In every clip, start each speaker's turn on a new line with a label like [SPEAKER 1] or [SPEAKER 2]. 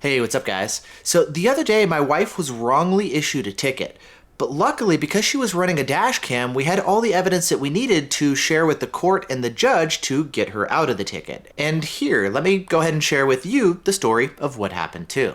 [SPEAKER 1] Hey, what's up, guys? So the other day, my wife was wrongly issued a ticket. But luckily, because she was running a dash cam, we had all the evidence that we needed to share with the court and the judge to get her out of the ticket. And here, let me go ahead and share with you the story of what happened too.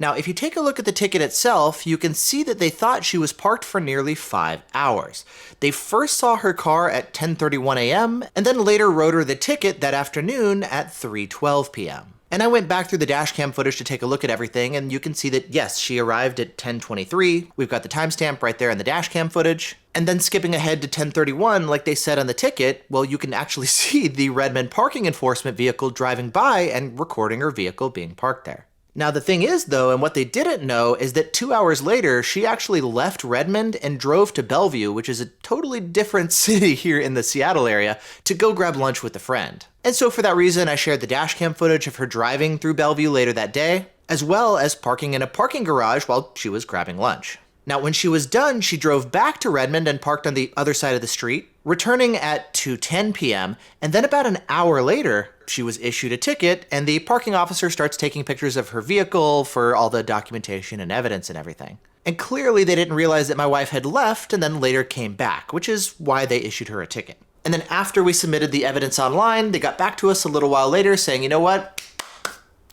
[SPEAKER 1] Now, if you take a look at the ticket itself, you can see that they thought she was parked for nearly 5 hours. They first saw her car at 10:31 a.m. and then later wrote her the ticket that afternoon at 3:12 p.m. And I went back through the dashcam footage to take a look at everything, and you can see that yes, she arrived at 10:23. We've got the timestamp right there in the dashcam footage. And then skipping ahead to 10:31, like they said on the ticket, well, you can actually see the Redmond parking enforcement vehicle driving by and recording her vehicle being parked there. Now, the thing is, though, and what they didn't know, is that 2 hours later, she actually left Redmond and drove to Bellevue, which is a totally different city here in the Seattle area, to go grab lunch with a friend. And so for that reason, I shared the dashcam footage of her driving through Bellevue later that day, as well as parking in a parking garage while she was grabbing lunch. Now, when she was done, she drove back to Redmond and parked on the other side of the street, returning at 2:10 p.m., and then about an hour later, she was issued a ticket, and the parking officer starts taking pictures of her vehicle for all the documentation and evidence and everything. And clearly they didn't realize that my wife had left and then later came back, which is why they issued her a ticket. And then after we submitted the evidence online, they got back to us a little while later saying, you know what?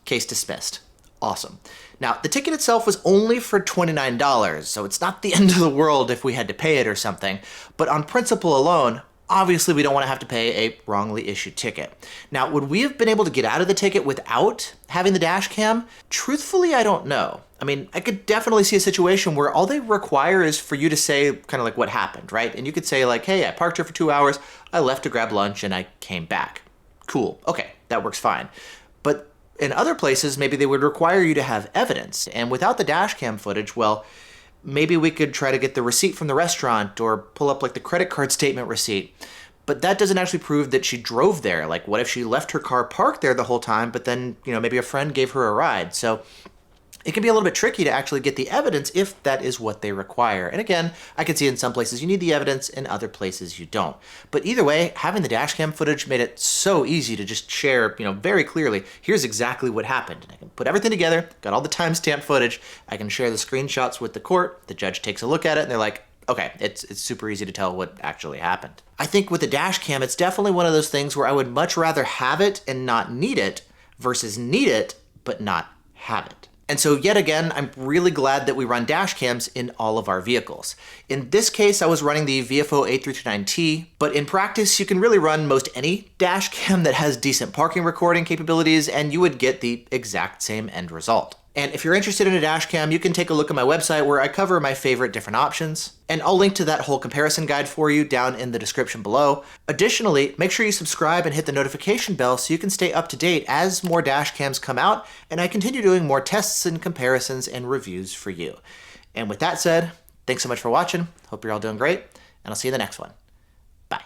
[SPEAKER 1] Case dismissed. Awesome. Now, the ticket itself was only for $29, so it's not the end of the world if we had to pay it or something, but on principle alone, obviously we don't want to have to pay a wrongly issued ticket. Now, would we have been able to get out of the ticket without having the dash cam? Truthfully, I don't know. I mean, I could definitely see a situation where all they require is for you to say kind of like what happened, right? And you could say like, hey, I parked here for 2 hours, I left to grab lunch, and I came back. Cool, okay, that works fine. But in other places, maybe they would require you to have evidence. And without the dashcam footage, well, maybe we could try to get the receipt from the restaurant or pull up like the credit card statement receipt. But that doesn't actually prove that she drove there. Like, what if she left her car parked there the whole time, but then, maybe a friend gave her a ride? So it can be a little bit tricky to actually get the evidence if that is what they require. And again, I can see in some places you need the evidence, in other places you don't. But either way, having the dashcam footage made it so easy to just share, very clearly, here's exactly what happened. And I can put everything together, got all the timestamp footage, I can share the screenshots with the court, the judge takes a look at it, and they're like, okay, it's super easy to tell what actually happened. I think with the dashcam, it's definitely one of those things where I would much rather have it and not need it versus need it but not have it. And so yet again, I'm really glad that we run dash cams in all of our vehicles. In this case, I was running the Viofo A329T, but in practice, you can really run most any dash cam that has decent parking recording capabilities, and you would get the exact same end result. And if you're interested in a dash cam, you can take a look at my website where I cover my favorite different options. And I'll link to that whole comparison guide for you down in the description below. Additionally, make sure you subscribe and hit the notification bell so you can stay up to date as more dash cams come out and I continue doing more tests and comparisons and reviews for you. And with that said, thanks so much for watching. Hope you're all doing great, and I'll see you in the next one. Bye.